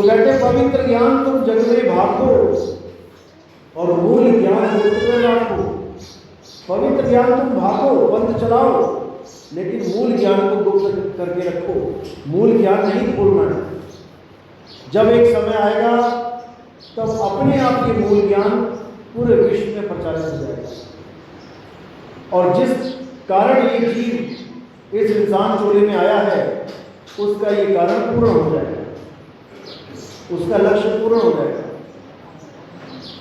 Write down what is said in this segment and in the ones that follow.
तो कहते हैं पवित्र ज्ञान तुम जग में भागो और मूल ज्ञान गुप्त में रखो। पवित्र ज्ञान तुम भागो, बंद चलाओ, लेकिन मूल ज्ञान को गुप्त करके रखो। मूल ज्ञान नहीं खोलना है। जब एक समय आएगा तब अपने आप ये मूल ज्ञान पूरे विश्व में प्रचारित हो जाएगा, और जिस कारण ये जीव इस इंसान चोले में आया है उसका ये कारण पूर्ण हो जाएगा, उसका लक्ष्य पूर्ण हो जाएगा।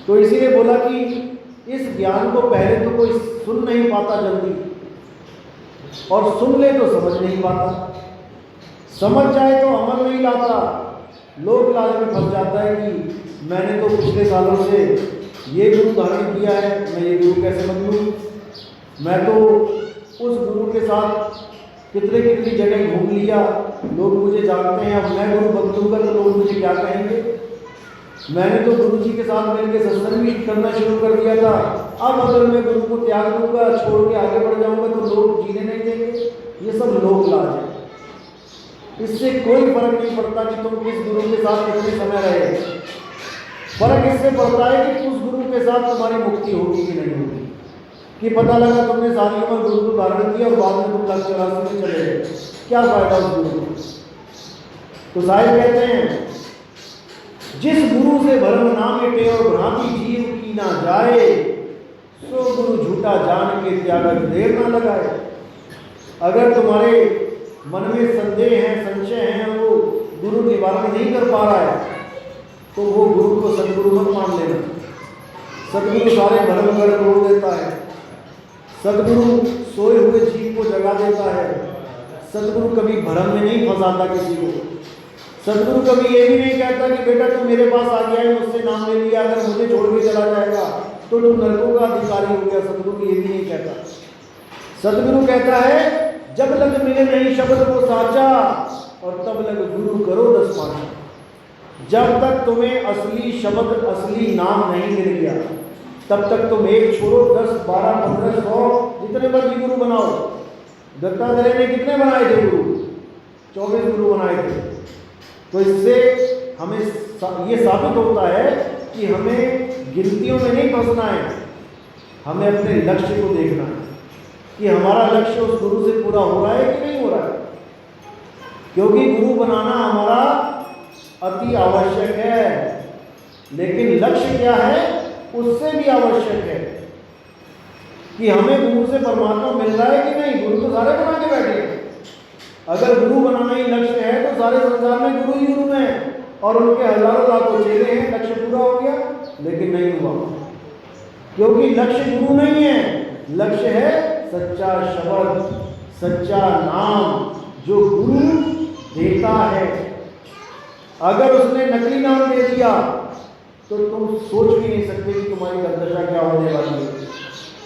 तो इसीलिए बोला कि इस ज्ञान को पहले तो कोई सुन नहीं पाता जल्दी, और सुन ले तो समझ नहीं पाता, समझ जाए तो अमल नहीं लाता। लोक लाज में फंस जाता है कि मैंने तो पिछले सालों से ये गुरु धारण किया है, मैं ये गुरु कैसे बदलूं, मैं तो उस गुरु के साथ कितनी कितनी जगह घूम लिया, लोग मुझे जानते हैं, अब मैं गुरु बदलूंगा तो लोग मुझे क्या कहेंगे। मैंने तो गुरु जी के साथ मिलकर सत्संग भी करना शुरू कर दिया था, अब अगर मैं गुरु को त्याग दूंगा, छोड़ के आगे बढ़ जाऊंगा तो लोग जीने नहीं देंगे। ये सब लोक लाज है, इससे कोई फर्क नहीं पड़ता कि तुम किस गुरु के साथ कितने समय रहे। फर्क इससे पड़ता है कि उस गुरु के साथ तुम्हारी मुक्ति होगी कि नहीं होगी। कि पता लगा तुमने सारी उम्र गुरु को धारण किया और बाद में तुम लक्ष्य रास्ते में चले गए, क्या फायदा उस गुरु को। तो साहिब कहते हैं जिस गुरु से भरम ना मिटे और भ्रांति जीव की ना जाए, सो गुरु झूठा जान के त्यागत देर ना लगाए। अगर तुम्हारे मन में संदेह है, संशय है, वो गुरु निवारण नहीं कर पा रहा है, तो वो गुरु को सदगुरु मत मान लेना। सदगुरु सारे भरम कर तोड़ देता है, सदगुरु सोए हुए जीव को जगा देता है, सदगुरु कभी भरम में नहीं फंसाता किसी को। सदगुरु कभी ये भी नहीं कहता कि बेटा तू मेरे पास आ गया है, मुझसे नाम ले लिया, अगर मुझे छोड़ के चला जाएगा तो तू नरकों का अधिकारी हो गया। सदगुरु ये भी नहीं कहता। सदगुरु कहता है जब लग मिले नहीं शब्द को साचा, और तब लग गुरु करो 10 पाँच। जब तक तुम्हें असली शब्द, असली नाम नहीं मिल गया, तब तक तुम एक छोड़ो 10, 12, 15, 100 जितने मर्जी गुरु बनाओ। दत्तात्रेय ने कितने बनाए थे गुरु? 24 गुरु बनाए थे। तो इससे हमें ये साबित होता है कि हमें गिनतियों में नहीं फंसना है, हमें अपने लक्ष्य को देखना है कि हमारा लक्ष्य उस गुरु से पूरा हो रहा है कि नहीं हो रहा है। क्योंकि गुरु बनाना हमारा अति आवश्यक है, लेकिन लक्ष्य क्या है उससे भी आवश्यक है कि हमें गुरु से परमात्मा मिल रहा है कि नहीं। गुरु तो सारे बना के बैठे हैं। अगर गुरु बनाना ही लक्ष्य है तो सारे संसार में गुरु ही गुरु हैं, और उनके हजारों लाखों चेले हैं, लक्ष्य पूरा हो गया। लेकिन नहीं हुआ, क्योंकि लक्ष्य गुरु नहीं है, लक्ष्य है सच्चा शब्द, सच्चा नाम जो गुरु देता है। अगर उसने नकली नाम दे दिया तो तुम सोच भी नहीं सकते कि तुम्हारी दशा क्या होने वाली है।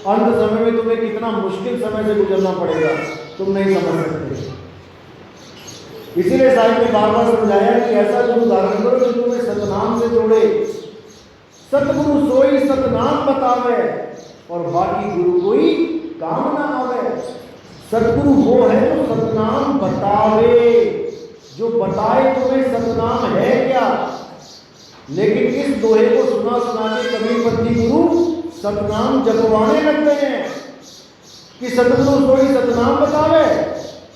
अंत समय में तुम्हें कितना मुश्किल समय से गुजरना पड़ेगा, तुम नहीं समझ सकते। इसीलिए साहिब ने बार बार समझाया कि ऐसा गुरु धारण करो जो तुम्हें सतनाम से जोड़े। सतगुरु सोई सतनाम बतावे, और बाकी गुरु कोई काम ना आवे। सतगुरु वो है जो सतनाम बतावे, जो बताए तुम्हें सतनाम है क्या। लेकिन इस दोहे को सुना सुना के कबीरपंथी गुरु सतनाम जपवाने लगते हैं कि सतगुरु सोई सतनाम बतावे,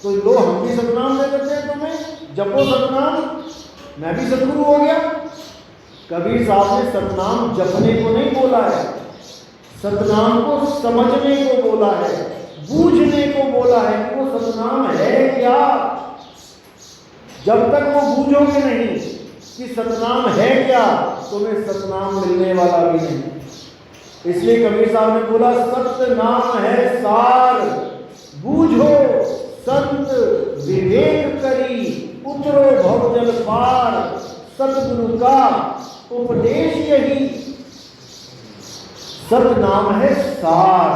तो लो हम भी सतनाम दे देते हैं तुम्हें, जपो सतनाम, मैं भी सतगुरु हो गया। कबीर साहब ने सतनाम जपने को नहीं बोला है, सतनाम को समझने को बोला है, बूझने को बोला है कि वो सतनाम है क्या। जब तक वो बूझोगे नहीं कि सतनाम है क्या, तुम्हें सतनाम मिलने वाला भी नहीं। इसलिए कबीर साहब ने बोला सतनाम है सार, बूझो संत विवेक करी, उतरो भवजल पार, सतगुरु का उपदेश यही। सतनाम है सार।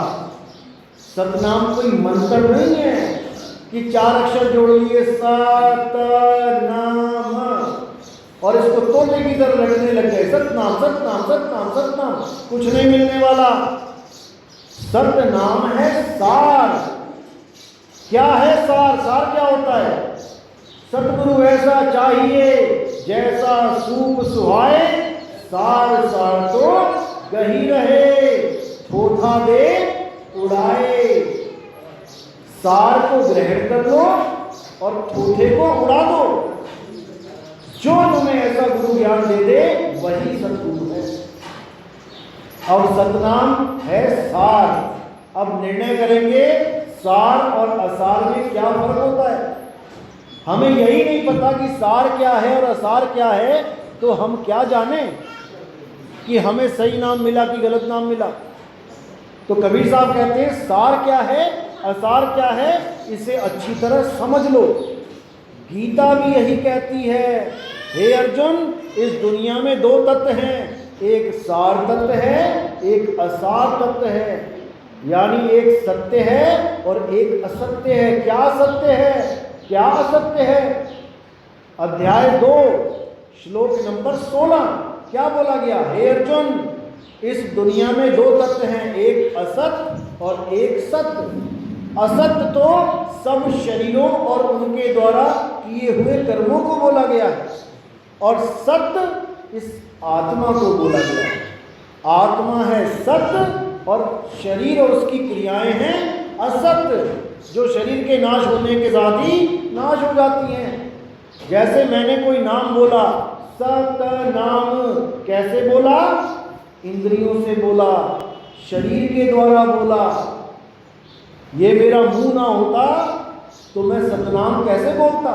सतनाम कोई मंत्र नहीं है कि 4 अक्षर जोड़ लिए सतनाम और इसको तोते की तरह रटने लग गए, सतनाम सतनाम सतनाम सतनाम, कुछ नहीं मिलने वाला। सतनाम है सार। क्या है सार? सार क्या होता है? सतगुरु ऐसा चाहिए जैसा सूप सुहाए, सार सार तो गही रहे, थोथा दे उड़ाए। सार को ग्रहण कर लो और थोथे को उड़ा दो। जो तुम्हें ऐसा गुरु ज्ञान दे दे वही सतगुरु है। और सतनाम है सार। अब निर्णय करेंगे सार और असार में क्या फर्क होता है। हमें यही नहीं पता कि सार क्या है और असार क्या है, तो हम क्या जाने कि हमें सही नाम मिला कि गलत नाम मिला। तो कबीर साहब कहते हैं सार क्या है, असार क्या है, इसे अच्छी तरह समझ लो। गीता भी यही कहती है, हे अर्जुन, इस दुनिया में दो तत्व हैं, एक सार तत्व है, एक असार तत्व है। यानी एक सत्य है और एक असत्य है। क्या सत्य है, क्या असत्य है? अध्याय 2 श्लोक नंबर 16 क्या बोला गया? हे अर्जुन, इस दुनिया में दो तत्व हैं, एक असत और एक सत्य। असत तो सब शरीरों और उनके द्वारा किए हुए कर्मों को बोला गया है, और सत्य इस आत्मा को बोला गया है। आत्मा है सत्य और शरीर और उसकी क्रियाएं हैं असत्य, जो शरीर के नाश होने के साथ ही नाश हो जाती हैं। जैसे मैंने कोई नाम बोला, सतनाम, कैसे बोला? इंद्रियों से बोला, शरीर के द्वारा बोला। ये मेरा मुंह ना होता तो मैं सतनाम कैसे बोलता?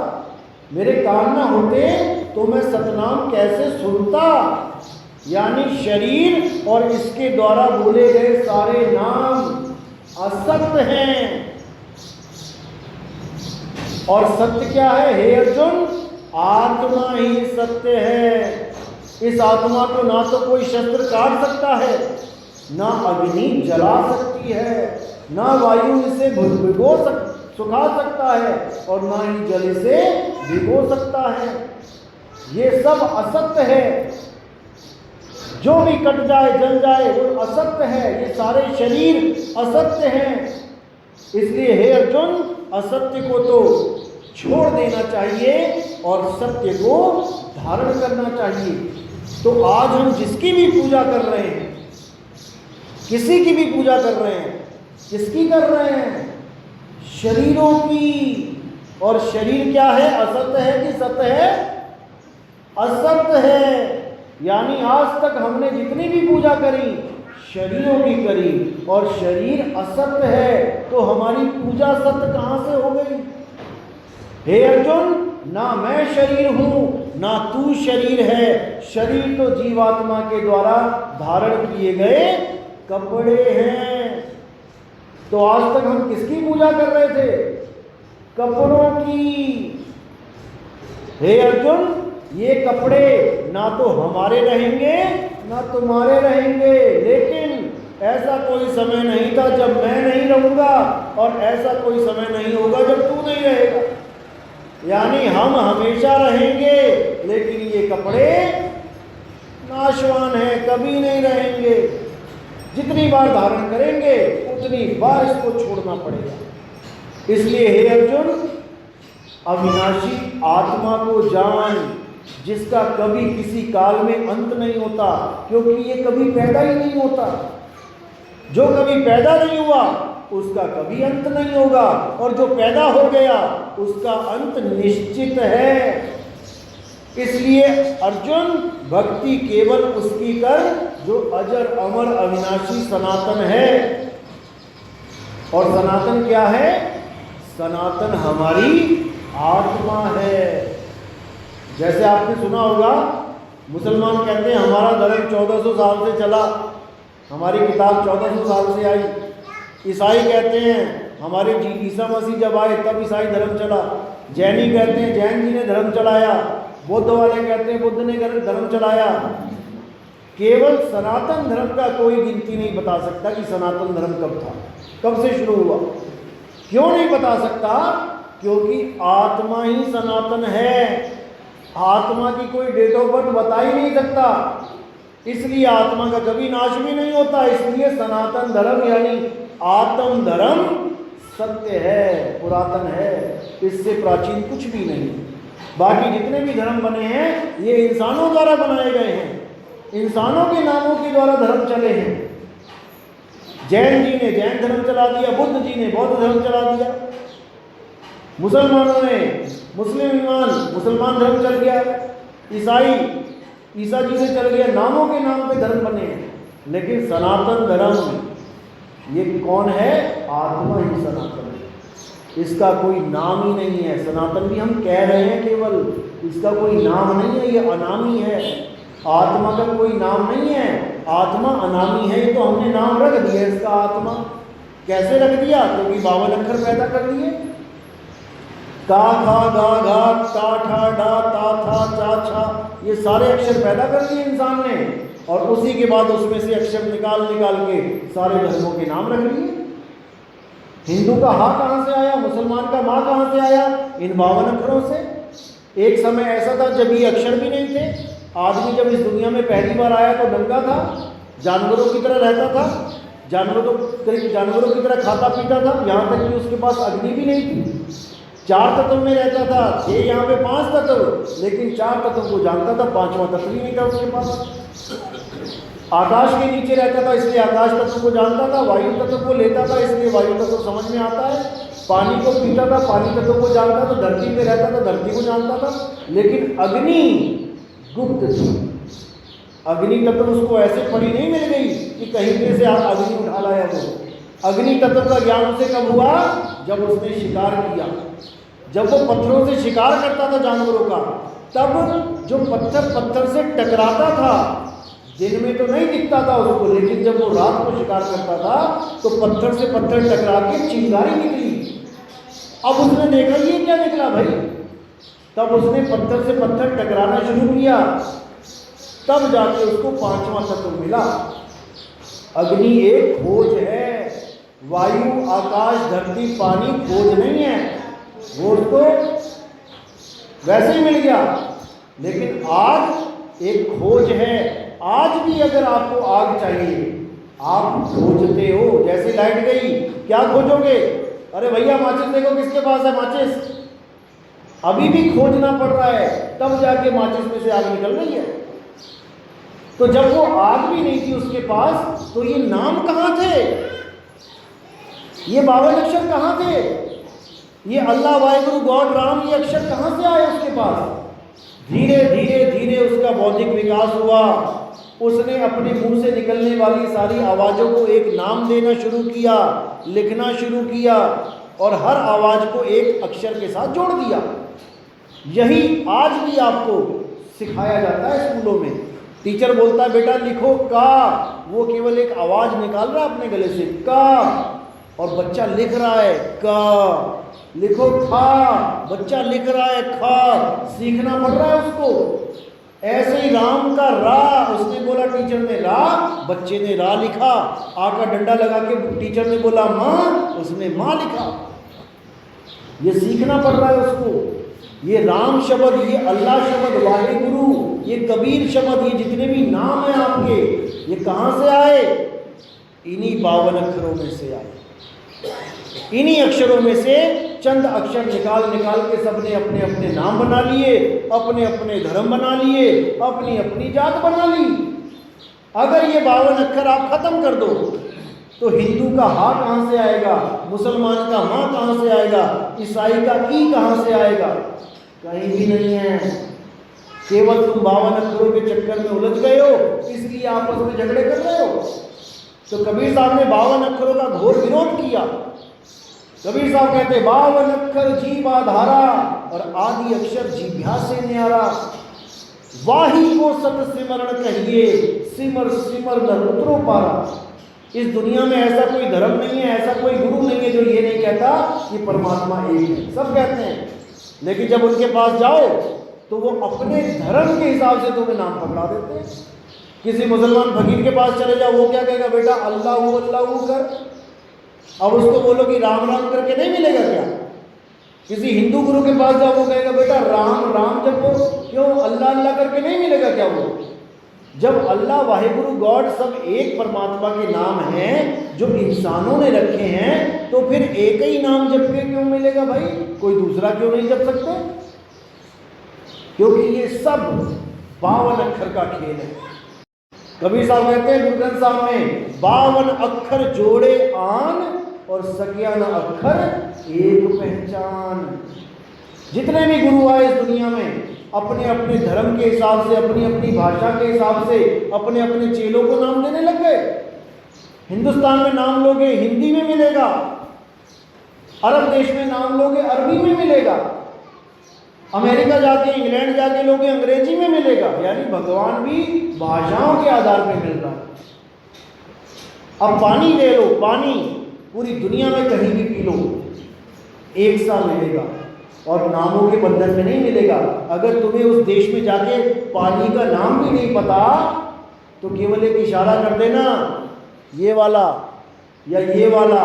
मेरे कान ना होते तो मैं सतनाम कैसे सुनता? यानी शरीर और इसके द्वारा बोले गए सारे नाम असत्य हैं। और सत्य क्या है? हे अर्जुन, आत्मा ही सत्य है। इस आत्मा को ना तो कोई शस्त्र काट सकता है, ना अग्नि जला सकती है, ना वायु इसे सुखा सकता है, और ना ही जल इसे भिगो सकता है। ये सब असत्य है। जो भी कट जाए, जल जाए, वो असत्य है। ये सारे शरीर असत्य हैं। इसलिए हे अर्जुन, असत्य को तो छोड़ देना चाहिए और सत्य को धारण करना चाहिए। तो आज हम जिसकी भी पूजा कर रहे हैं, किसी की भी पूजा कर रहे हैं, किसकी कर रहे हैं? शरीरों की। और शरीर क्या है? असत्य है कि सत्य है? असत्य है। यानी आज तक हमने जितनी भी पूजा करी शरीरों की करी, और शरीर असत्य है, तो हमारी पूजा सत्य कहां से हो गई? हे अर्जुन, ना मैं शरीर हूं, ना तू शरीर है। शरीर तो जीवात्मा के द्वारा धारण किए गए कपड़े हैं। तो आज तक हम किसकी पूजा कर रहे थे? कपड़ों की। हे अर्जुन, ये कपड़े ना तो हमारे रहेंगे ना तुम्हारे रहेंगे। लेकिन ऐसा कोई समय नहीं था जब मैं नहीं रहूंगा, और ऐसा कोई समय नहीं होगा जब तू नहीं रहेगा। यानी हम हमेशा रहेंगे, लेकिन ये कपड़े नाशवान हैं, कभी नहीं रहेंगे। जितनी बार धारण करेंगे उतनी बार इसको छोड़ना पड़ेगा। इसलिए हे अर्जुन, अविनाशी आत्मा को जान, जिसका कभी किसी काल में अंत नहीं होता, क्योंकि ये कभी पैदा ही नहीं होता। जो कभी पैदा नहीं हुआ उसका कभी अंत नहीं होगा, और जो पैदा हो गया उसका अंत निश्चित है। इसलिए अर्जुन, भक्ति केवल उसकी कर जो अजर अमर अविनाशी सनातन है। और सनातन क्या है? सनातन हमारी आत्मा है। जैसे आपने सुना होगा, मुसलमान कहते हैं हमारा धर्म 1400 साल से चला, हमारी किताब 1400 साल से आई। ईसाई कहते हैं हमारे ईसा मसीह जब आए तब ईसाई धर्म चला। जैनी कहते हैं जैन जी ने धर्म चलाया। बौद्ध वाले कहते हैं बुद्ध ने धर्म चलाया। केवल सनातन धर्म का कोई गिनती नहीं बता सकता कि सनातन धर्म कब था, कब से शुरू हुआ। क्यों नहीं बता सकता? क्योंकि आत्मा ही सनातन है। आत्मा की कोई डेट ऑफ बर्थ बता ही नहीं सकता, इसलिए आत्मा का कभी नाश भी नहीं होता। इसलिए सनातन धर्म यानी आत्म धर्म सत्य है, पुरातन है, इससे प्राचीन कुछ भी नहीं। बाकी जितने भी धर्म बने हैं ये इंसानों द्वारा बनाए गए हैं, इंसानों के नामों के द्वारा धर्म चले हैं। जैन जी ने जैन धर्म चला दिया, बुद्ध जी ने बौद्ध धर्म चला दिया, मुसलमानों ने मुसलमान धर्म चल गया, ईसाई ईसा जी से चल गया, नामों के नाम पे धर्म बने हैं। लेकिन सनातन धर्म ये कौन है? आत्मा ही सनातन है, इसका कोई नाम ही नहीं है। सनातन भी हम कह रहे हैं केवल, इसका कोई नाम नहीं है, ये अनामी है। आत्मा का कोई नाम नहीं है, आत्मा अनामी है। ये तो हमने नाम रख दिया इसका आत्मा। कैसे रख दिया? क्योंकि 52 अक्षर पैदा कर लिए, का खा गा घा टा ठा डा ता था चा छा, ये सारे अक्षर पैदा कर लिए इंसान ने, और उसी के बाद उसमें से अक्षर निकाल के सारे धर्मों के नाम रख लिए। हिंदू का हा कहाँ से आया? मुसलमान का माँ कहाँ से आया? इन 52 अक्षरों से। एक समय ऐसा था जब ये अक्षर भी नहीं थे। आदमी जब इस दुनिया में पहली बार आया तो नंगा था, जानवरों की तरह रहता था, जानवरों की तरह खाता पीता था, यहाँ तक कि उसके पास अग्नि भी नहीं थी। 4 तत्व में रहता था, थे यहाँ पे 5 तत्व, लेकिन 4 तत्व को जानता था, 5वां तत्व ही नहीं था उसके पास। आकाश के नीचे रहता था, इसलिए आकाश तत्व को जानता था। वायु तत्व को लेता था, इसलिए वायु तत्व समझ में आता है। पानी को पीता था, पानी तत्व को जानता था। धरती पे रहता था, धरती को जानता था। लेकिन अग्नि गुप्त थी, अग्नि तत्व उसको ऐसे पड़ी नहीं मिल गई कि कहीं पे से आप अग्नि उठा लाया। वो अग्नि तत्व का ज्ञान उसे कब हुआ? जब उसने शिकार किया, जब वो पत्थरों से शिकार करता था जानवरों का, तब जो पत्थर से टकराता था, दिन में तो नहीं दिखता था उसको, लेकिन जब वो रात को शिकार करता था तो पत्थर से पत्थर टकरा के चिंगारी निकली। अब उसने देखा ये क्या निकला भाई, तब उसने पत्थर से पत्थर टकराना शुरू किया, तब जाके उसको 5वां तत्व मिला। अग्नि एक खोज है, वायु आकाश धरती पानी खोज नहीं है, वो उसको वैसे ही मिल गया। लेकिन आग एक खोज है। आज भी अगर आपको आग चाहिए, आप खोजते हो। जैसे लाइट गई, क्या खोजोगे? अरे भैया माचिस देखो किसके पास है माचिस। अभी भी खोजना पड़ रहा है, तब जाके माचिस में से आग निकल रही है। तो जब वो आग भी नहीं थी उसके पास, तो ये नाम कहाँ थे? ये 52 अक्षर कहाँ थे? ये अल्लाह वाहिगुरु गॉड राम, ये अक्षर कहाँ से आए उसके पास? धीरे धीरे उसका बौद्धिक विकास हुआ। उसने अपने मुंह से निकलने वाली सारी आवाज़ों को एक नाम देना शुरू किया, लिखना शुरू किया, और हर आवाज़ को एक अक्षर के साथ जोड़ दिया। यही आज भी आपको सिखाया जाता है स्कूलों में। टीचर बोलता है बेटा लिखो का, वो केवल एक आवाज़ निकाल रहा है अपने गले से का, और बच्चा लिख रहा है का। लिखो खा, बच्चा लिख रहा है खा, सीखना पड़ रहा है उसको। ऐसे ही राम का रा, उसने बोला टीचर ने रा, बच्चे ने रा लिखा। आ का डंडा लगा के टीचर ने बोला माँ, उसने माँ लिखा। ये सीखना पड़ रहा है उसको। ये राम शब्द, ये अल्लाह शब्द, वाहिगुरु, ये कबीर शब्द, ये जितने भी नाम हैं आपके, ये कहाँ से आए? इन्हीं 52 अक्षरों में से आए। इन्हीं अक्षरों में से चंद अक्षर निकाल के सबने अपने अपने नाम बना लिए, अपने अपने धर्म बना लिए, अपनी अपनी जात बना ली। अगर ये 52 अक्षर आप खत्म कर दो तो हिंदू का हा कहाँ से आएगा? मुसलमान का माँ कहाँ से आएगा? ईसाई का ई कहाँ से आएगा? कहीं भी नहीं है। केवल तुम 52 अक्षरों के चक्कर में उलझ गए हो, इसलिए आपस में झगड़े कर रहे हो। तो कबीर साहब ने 52 अक्षरों का घोर विरोध किया। कबीर साहब कहते 52 अक्षर जीव आधारा, और आदि अक्षर जीभ्या से न्यारा। वाही को सत सिमरण कहिए, सिमर सिमर नर उतरो पारा। इस दुनिया में ऐसा कोई धर्म नहीं है, ऐसा कोई गुरु नहीं है जो ये नहीं कहता कि परमात्मा एक है। सब कहते हैं, लेकिन जब उनके पास जाओ तो वो अपने धर्म के हिसाब से तुम्हें नाम पकड़ा देते हैं। किसी मुसलमान फकीर के पास चले जाओ, वो क्या कहेगा? बेटा अल्लाह कर। अब उसको बोलो कि राम राम करके नहीं मिलेगा क्या? किसी हिंदू गुरु के पास जाओ, वो कहेगा बेटा राम राम जपो। क्यों? अल्लाह अल्लाह करके नहीं मिलेगा क्या? वो जब अल्लाह वाहिगुरु गॉड सब एक परमात्मा के नाम हैं जो इंसानों ने रखे हैं, तो फिर एक ही नाम जप के क्यों मिलेगा भाई? कोई दूसरा क्यों नहीं जप सकते? क्योंकि ये सब 52 अक्षर का खेल है। कबीर साहब कहते हैं गुरु ग्रंथ साहब में 52 अक्षर जोड़े आन और सकिया न अक्षर एक पहचान। जितने भी गुरु आए इस दुनिया में अपने अपने धर्म के हिसाब से, अपनी अपनी भाषा के हिसाब से अपने अपने चेलों को नाम देने लग गए। हिंदुस्तान में नाम लोगे हिंदी में मिलेगा, अरब देश में नाम लोगे अरबी में मिलेगा, अमेरिका जाके इंग्लैंड जाके लोगे अंग्रेजी में मिलेगा। यानी भगवान भी भाषाओं के आधार पर मिल रहा है। अब पानी ले लो, पानी पूरी दुनिया में कहीं भी पी लो एक सा मिलेगा और नामों के बंधन में नहीं मिलेगा। अगर तुम्हें उस देश में जाके पानी का नाम भी नहीं पता तो केवल एक इशारा कर देना ये वाला या ये वाला,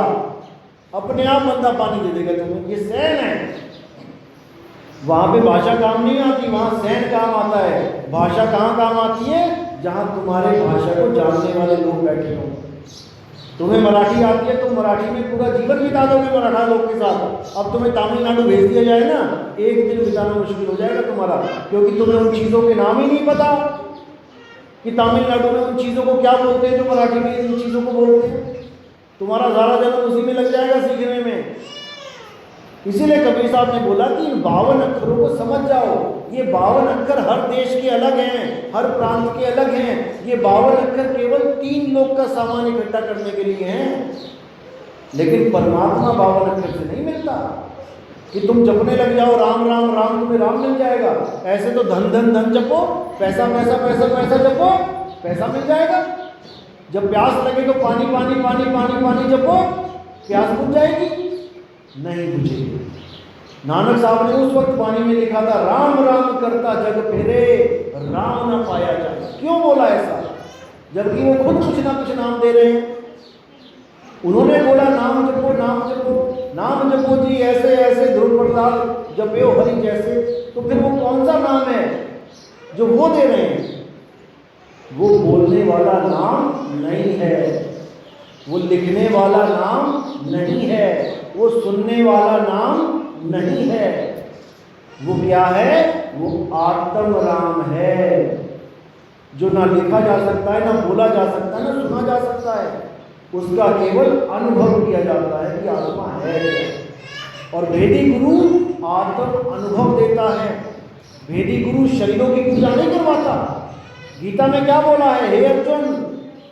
अपने आप बंदा पानी दे देगा तुम्हें। ये सैन है। वहां पे भाषा काम नहीं आती, वहां सैन काम आता है। भाषा कहाँ काम आती है? जहां तुम्हारे भाषा को जानने वाले लोग बैठे हों। तुम्हें मराठी आती है, तुम मराठी में पूरा जीवन बिता दोगे मराठा लोग के साथ। अब तुम्हें तमिलनाडु भेज दिया जाए ना, एक दिन बिताना मुश्किल हो जाएगा तुम्हारा, क्योंकि तुम्हें उन चीज़ों के नाम ही नहीं पता कि तमिलनाडु में उन चीज़ों को क्या बोलते हैं जो मराठी में इन चीज़ों को बोलते हैं। तुम्हारा सारा जन्म उसी में लग जाएगा सीखने में। इसीलिए कबीर साहब ने बोला कि इन 52 अक्षरों को समझ जाओ। ये 52 अक्षर हर देश के अलग हैं, हर प्रांत के अलग हैं। ये 52 अक्षर केवल 3 लोग का सामान इकट्ठा करने के लिए हैं। लेकिन परमात्मा 52 अक्षर से नहीं मिलता कि तुम जपने लग जाओ राम राम राम, तुम्हें राम मिल जाएगा। ऐसे तो धन धन धन जपो, पैसा पैसा पैसा पैसा जपो, पैसा मिल जाएगा। जब प्यास लगे तो पानी पानी पानी पानी पानी जपो, प्यास बुझ जाएगी? नहीं बुझेगी। नानक साहब ने उस वक्त पानी में लिखा था राम राम करता जग फेरे, राम ना पाया जाए। क्यों बोला ऐसा? जबकि वो खुद कुछ ना कुछ नाम दे रहे हैं। उन्होंने बोला नाम जपो नाम जपो नाम जपो जी, ऐसे ऐसे ध्रुव प्रसाद जपो हरि जैसे। तो फिर वो कौन सा नाम है जो वो दे रहे हैं? वो बोलने वाला नाम नहीं है, वो लिखने वाला नाम नहीं है, वो सुनने वाला नाम नहीं है। वो क्या है? वो आत्म राम है, जो ना लिखा जा सकता है, ना बोला जा सकता है, ना सुना जा सकता है। उसका केवल अनुभव किया जाता है कि आत्मा है। और वेदी गुरु आत्म अनुभव देता है। वेदी गुरु शरीरों की पूजा नहीं करवाता। गीता में क्या बोला है? हे अर्जुन,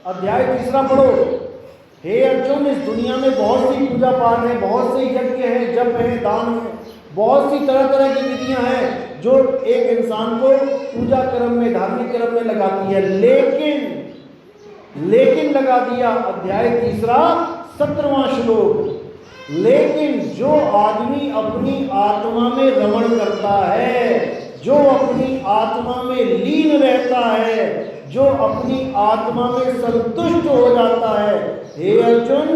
अध्याय 3 पढ़ो। हे अर्जुन, इस दुनिया में बहुत सी पूजा पाठ है, बहुत से यज्ञ हैं, जप है, दान है, बहुत सी तरह तरह की विधियां हैं जो एक इंसान को पूजा कर्म में, धार्मिक कर्म में लगाती है। लेकिन लगा दिया अध्याय 3 17वां श्लोक। लेकिन जो आदमी अपनी आत्मा में रमण करता है, जो अपनी आत्मा में लीन रहता है, जो अपनी आत्मा में संतुष्ट हो जाता है, हे अर्जुन,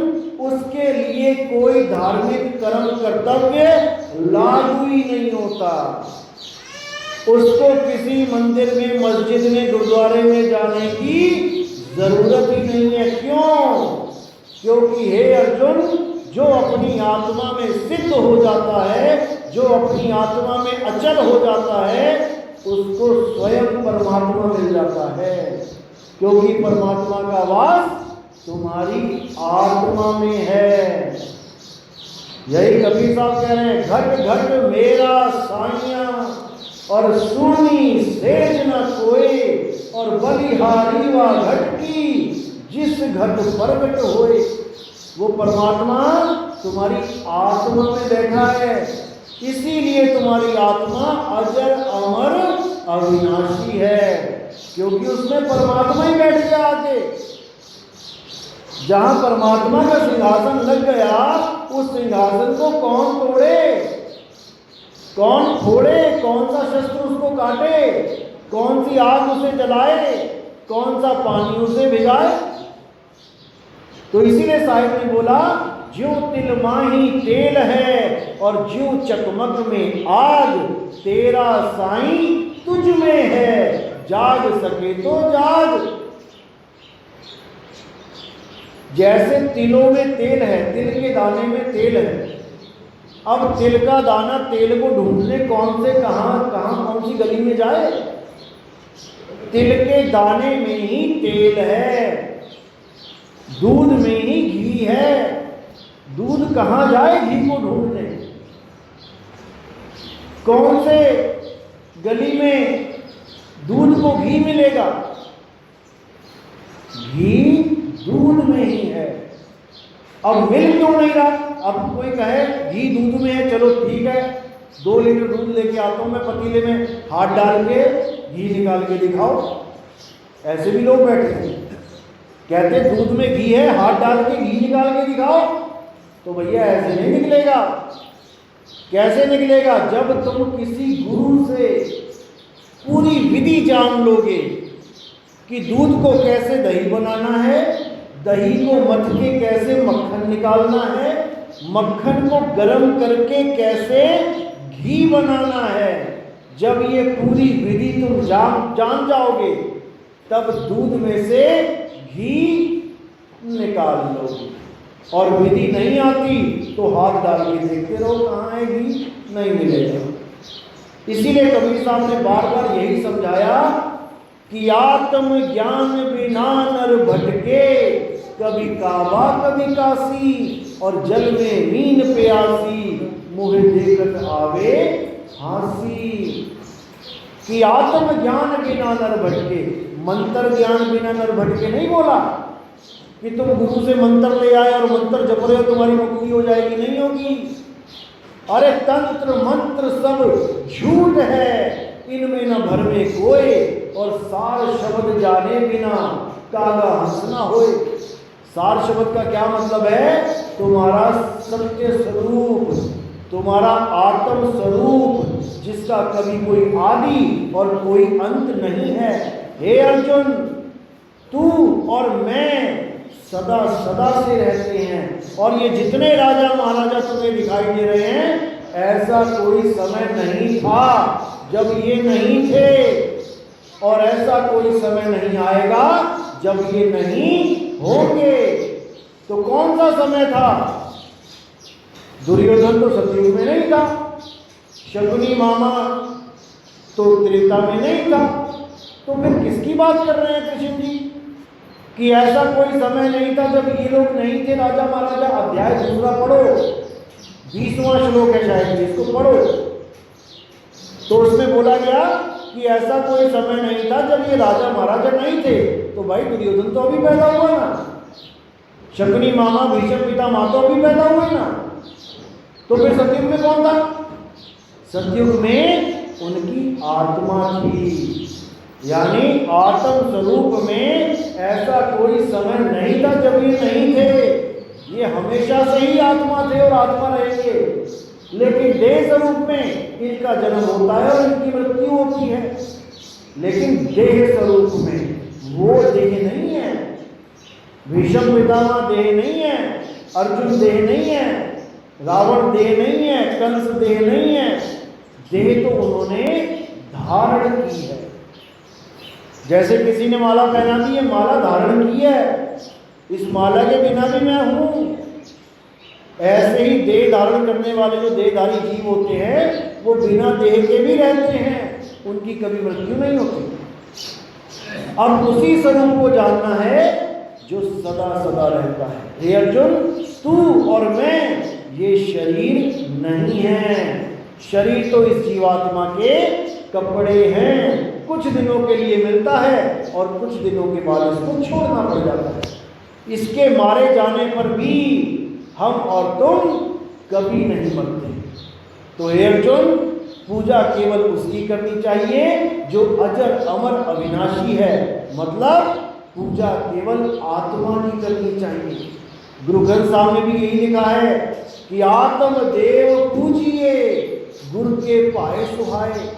उसके लिए कोई धार्मिक कर्म कर्तव्य लागू ही नहीं होता। उसको किसी मंदिर में, मस्जिद में, गुरुद्वारे में जाने की जरूरत ही नहीं है। क्यों? क्योंकि हे अर्जुन, जो अपनी आत्मा में सिद्ध हो जाता है, जो अपनी आत्मा में अचल हो जाता है, उसको स्वयं परमात्मा मिल जाता है। क्योंकि परमात्मा का वास तुम्हारी आत्मा में है। यही कबीर साहब कह रहे हैं, घट घट मेरा साइया और सुनी सेज न कोई, और बलिहारी व घट की जिस घट प्रगट होए। वो परमात्मा तुम्हारी आत्मा में बैठा है, इसीलिए तुम्हारी आत्मा अजर अमर अविनाशी है, क्योंकि उसमें परमात्मा ही बैठ गया आके। जहां परमात्मा का सिंहासन लग गया, उस सिंहासन को कौन तोड़े, कौन फोड़े, कौन सा शस्त्र उसको काटे, कौन सी आग उसे जलाए, कौन सा पानी उसे भिगाए। तो इसीलिए साहिब ने बोला, ज्यों तिल माही तेल है और ज्यों चकमक में आग, तेरा साईं तुझ में है, जाग सके तो जाग। जैसे तिलों में तेल है, तिल के दाने में तेल है, अब तिल का दाना तेल को ढूंढने कौन से कहाँ कहाँ कौन सी गली में जाए? तिल के दाने में ही तेल है, दूध में ही घी है। दूध कहाँ जाए घी को ढूंढने? कौन से गली में दूध को घी मिलेगा? घी दूध में ही है। अब मिल क्यों नहीं रहा? अब कोई कहे घी दूध में है, चलो ठीक है, 2 लीटर दूध लेके आता हूं मैं, पतीले में हाथ डाल के घी निकाल के दिखाओ। ऐसे भी लोग बैठे हैं, कहते दूध में घी है, हाथ डाल के घी निकाल के दिखाओ। तो भैया ऐसे नहीं निकलेगा। कैसे निकलेगा? जब तुम किसी गुरु से पूरी विधि जान लोगे कि दूध को कैसे दही बनाना है, दही को मथ के कैसे मक्खन निकालना है, मक्खन को गर्म करके कैसे घी बनाना है। जब ये पूरी विधि तुम जान जाओगे, तब दूध में से घी निकाल लोगे। और विधि नहीं आती तो हाथ डाल के देखते रहो कहाँ है घी, नहीं मिलेगा। इसीलिए कबीर साहब ने बार बार यही समझाया कि आत्म ज्ञान बिना नर भटके, कभी काबा कभी काशी, और जल में मीन प्यासी, मुँह देखत आवे हासी। कि आत्म ज्ञान बिना नर भटके, मंत्र ज्ञान बिना नर भटके नहीं बोला कि तुम गुरु से मंत्र ले आए और मंत्र जप रहे हो तुम्हारी मुक्ति हो जाएगी, नहीं होगी। अरे तंत्र मंत्र सब झूठ है, इनमें न भर में कोई, और सार शब्द जाने बिना कागा हंसना होए। सार शब्द का क्या मतलब है? तुम्हारा सत्य स्वरूप, तुम्हारा आत्म स्वरूप, जिसका कभी कोई आदि और कोई अंत नहीं है। हे अर्जुन, तू और मैं सदा सदा से रहते हैं, और ये जितने राजा महाराजा तुम्हें दिखाई दे रहे हैं, ऐसा कोई समय नहीं था जब ये नहीं थे, और ऐसा कोई समय नहीं आएगा जब ये नहीं होंगे। तो कौन सा समय था? दुर्योधन तो सतयुग में नहीं था, शकुनी मामा तो त्रेता में नहीं था, तो फिर किसकी बात कर रहे हैं कृष्ण जी कि ऐसा कोई समय नहीं था जब ये लोग नहीं थे राजा महाराजा? अध्याय 2 पढ़ो, 20वां श्लोक है शायद, इसको पढ़ो। तो उसमें बोला गया कि ऐसा कोई समय नहीं था जब ये राजा महाराजा नहीं थे। तो भाई दुर्योधन तो अभी पैदा हुआ ना, शकुनी मामा भीष्म पितामह तो अभी पैदा हुए ना, तो फिर सतयुग में कौन था? सतयुग में उनकी आत्मा थी, यानी आत्म स्वरूप में ऐसा कोई समय नहीं था जब ये नहीं थे। ये हमेशा से ही आत्मा थे और आत्मा रहेंगे, लेकिन देह स्वरूप में इनका जन्म होता है और इनकी मृत्यु होती है। लेकिन देह स्वरूप में वो देह नहीं है, भीष्म पितामह देह नहीं है, अर्जुन देह नहीं है, रावण देह नहीं है, कंस देह नहीं है। देह तो उन्होंने धारण की है। जैसे किसी ने माला पहना दी है, माला धारण की है, इस माला के बिना भी मैं हूं। ऐसे ही देह धारण करने वाले जो देहधारी जीव होते हैं, वो बिना देह के भी रहते हैं, उनकी कभी मृत्यु नहीं होती। अब उसी स्वरूप को जानना है जो सदा सदा रहता है। हे अर्जुन, तू और मैं ये शरीर नहीं है। शरीर तो इस जीवात्मा के कपड़े हैं, कुछ दिनों के लिए मिलता है और कुछ दिनों के बाद इसको छोड़ना पड़ जाता है। इसके मारे जाने पर भी हम और तुम कभी नहीं मरते। तो हे अर्जुन, पूजा केवल उसकी करनी चाहिए जो अजर अमर अविनाशी है, मतलब पूजा केवल आत्मा की करनी चाहिए। गुरु ग्रंथ साहब में भी यही लिखा है कि आत्म देव पूजिए, गुरु के पाए सुहाए।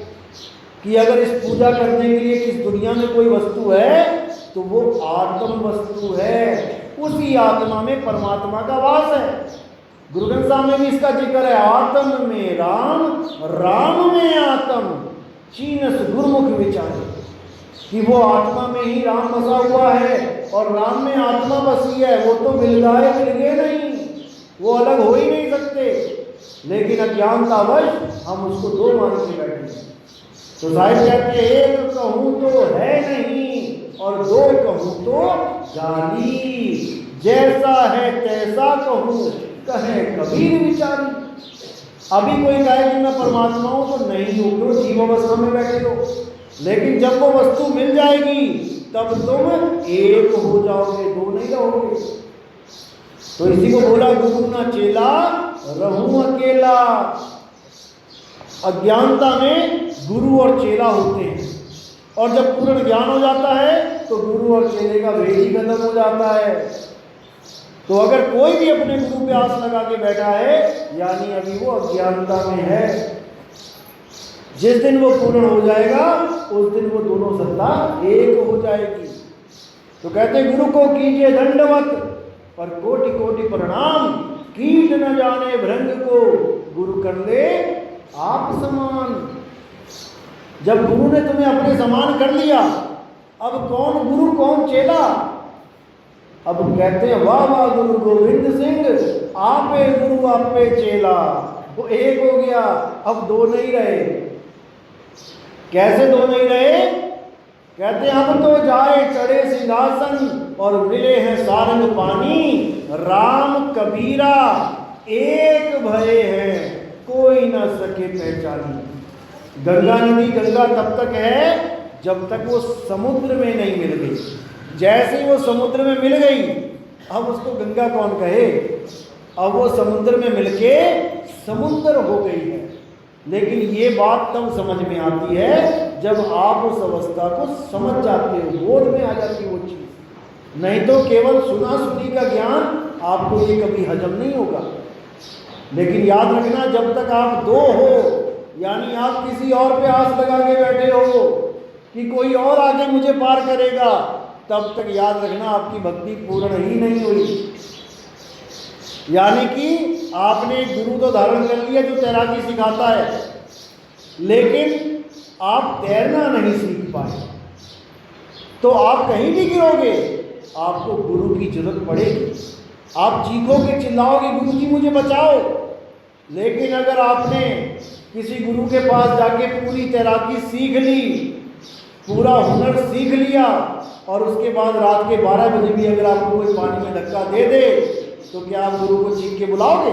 कि अगर इस पूजा करने के लिए इस दुनिया में कोई वस्तु है तो वो आत्म वस्तु है, उसी आत्मा में परमात्मा का वास है। गुरु ग्रंथ साहब में भी इसका जिक्र है, आत्म में राम, राम में आत्म, चीनस गुरुमुख विचारे। कि वो आत्मा में ही राम बसा हुआ है और राम में आत्मा बसी है, वो तो मिल गए नहीं, वो अलग हो ही नहीं सकते। लेकिन अज्ञानतावश हम उसको दो मान के बैठे हैं। तो साहिब कहते हैं एक कहूँ तो है नहीं और दो कहूँ तो जानी, जैसा है तैसा कहूँ कहे कबीर विचारी। अभी कोई कहे कि मैं परमात्मा हूँ तो नहीं हो, क्यों जीव अवस्था में बैठे हो, लेकिन जब वो वस्तु मिल जाएगी तब तुम एक हो जाओगे, दो नहीं रहोगे। तो इसी को बोला गुरु ना चेला रहूं अकेला। अज्ञानता में गुरु और चेला होते हैं, और जब पूर्ण ज्ञान हो जाता है तो गुरु और चेले का भेद ही खत्म हो जाता है। तो अगर कोई भी अपने गुरु पे आस लगा के बैठा है यानी अभी वो अज्ञानता में है। जिस दिन वो पूर्ण हो जाएगा उस दिन वो दोनों सत्ता एक हो जाएगी। तो कहते गुरु को कीजिए दंडवत पर कोटि कोटि प्रणाम, कीट न जाने भृंग को गुरु कर ले आप समान। जब गुरु ने तुम्हें अपने समान कर लिया, अब कौन गुरु कौन चेला। अब कहते हैं वाह वाह गुरु गोविंद सिंह, आपे गुरु आपे चेला। वो एक हो गया, अब दो नहीं रहे। कैसे दो नहीं रहे? कहते हम तो जाए चढ़े सिंहासन और मिले हैं सारंग पानी, राम कबीरा एक भये हैं कोई न सके पहचानी। गंगा नदी गंगा तब तक है जब तक वो समुद्र में नहीं मिल गई। जैसे ही वो समुद्र में मिल गई अब उसको गंगा कौन कहे, अब वो समुद्र में मिलके समुद्र हो गई है। लेकिन ये बात तब समझ में आती है जब आप उस अवस्था को समझ जाते हो, बोध में आ जाती है वो चीज़। नहीं तो केवल सुना सुनी का ज्ञान आपको ये कभी हजम नहीं होगा। लेकिन याद रखना जब तक आप दो हो, यानी आप किसी और पे आस लगा के बैठे हो कि कोई और आगे मुझे पार करेगा, तब तक याद रखना आपकी भक्ति पूर्ण ही नहीं हुई। यानी कि आपने गुरु तो धारण कर लिया जो तैराकी सिखाता है, लेकिन आप तैरना नहीं सीख पाए तो आप कहीं भी गिरोगे, आपको गुरु की जरूरत पड़ेगी। आप चीखोगे चिल्लाओगे गुरु जी मुझे बचाओ, लेकिन अगर आपने किसी गुरु के पास जाके पूरी तैराकी सीख ली, पूरा हुनर सीख लिया, और उसके बाद रात के 12 बजे भी अगर आपको कोई पानी में धक्का दे दे तो क्या आप गुरु को चीख के बुलाओगे?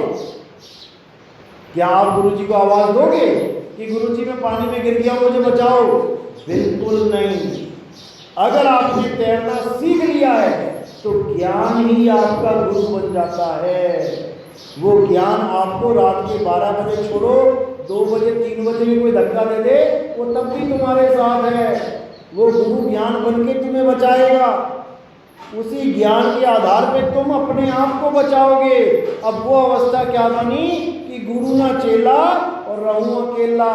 क्या आप गुरु जी को आवाज दोगे कि गुरु जी मैं पानी में गिर गया मुझे बचाओ? बिल्कुल नहीं। अगर आपने तैरना सीख लिया है तो ज्ञान ही आपका गुरु बन जाता है। वो ज्ञान आपको रात के 12 बजे छोड़ो, 2 बजे 3 बजे भी कोई धक्का दे दे वो तब भी तुम्हारे साथ है। वो गुरु ज्ञान बन के तुम्हें बचाएगा। उसी ज्ञान के आधार पे तुम अपने आप को बचाओगे। अब वो अवस्था क्या बनी कि गुरु ना चेला और रहूं अकेला।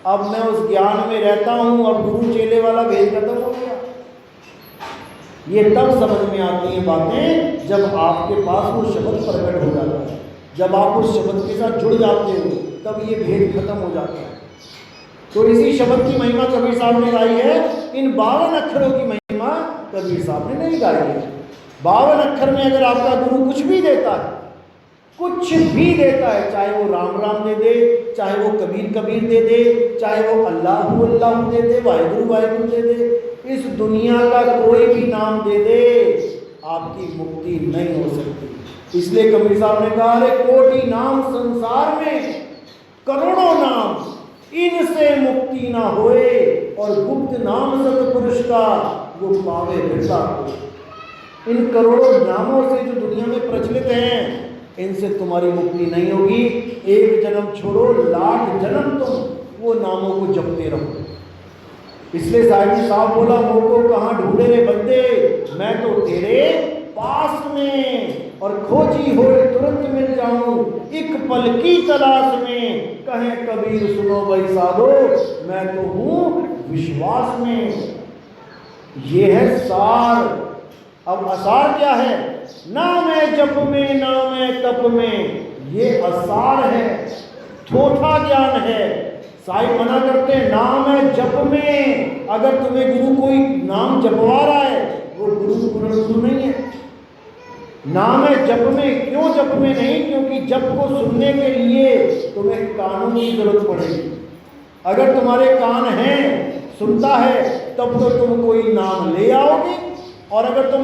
अब मैं उस ज्ञान में रहता हूं, अब गुरु चेले वाला भेद खत्म हो गया। ये तब समझ में आती हैं बातें जब आपके पास वो शब्द प्रकट हो जाता है, जब आप उस शब्द के साथ जुड़ जाते हो तब ये भेद खत्म हो जाता है। तो इसी शब्द की महिमा कबीर साहब ने गाई है। इन 52 अक्षरों की महिमा कबीर साहब ने नहीं गाई है। 52 अक्षर में अगर आपका गुरु कुछ भी देता है, कुछ भी देता है, चाहे वो राम राम दे दे, चाहे वो कबीर कबीर दे दे, चाहे वो अल्लाह अल्लाह दे दे, वाहिगुरु वाहिगुरु दे दे, इस दुनिया का कोई भी नाम दे दे, आपकी मुक्ति नहीं हो सकती। इसलिए कबीर साहब ने कहा अरे कोटि नाम संसार में, करोड़ों नाम, इनसे मुक्ति ना होए, और गुप्त नाम सतपुरुष का वो पावे बिरला को। इन करोड़ों नामों से जो दुनिया में प्रचलित हैं, इनसे तुम्हारी मुक्ति नहीं होगी। एक जन्म छोड़ो, 1,00,000 जन्म तुम वो नामों को जपते रहो। इसलिए साहिब जी साहब बोला मोको कहाँ ढूंढे रे बंदे, मैं तो तेरे पास में, और खोजी हो तुरंत मिल जाऊं एक पल की तलाश में। कहे कबीर सुनो भाई साधो, मैं तो हूं विश्वास में। ये है सार। अब असार क्या है? ना मैं जप में ना मैं तप में, ये असार है, थोथा ज्ञान है। साहिब मना करते हैं नाम है जप में। अगर तुम्हें गुरु कोई नाम जपवा रहा है वो गुरु पूर्ण गुरु नहीं है। नाम है जप में। क्यों जप में नहीं? क्योंकि जप को सुनने के लिए तुम्हें कानों की जरूरत पड़ेगी। अगर तुम्हारे कान हैं, सुनता है, तब तो तुम कोई नाम ले आओगे। और अगर तुम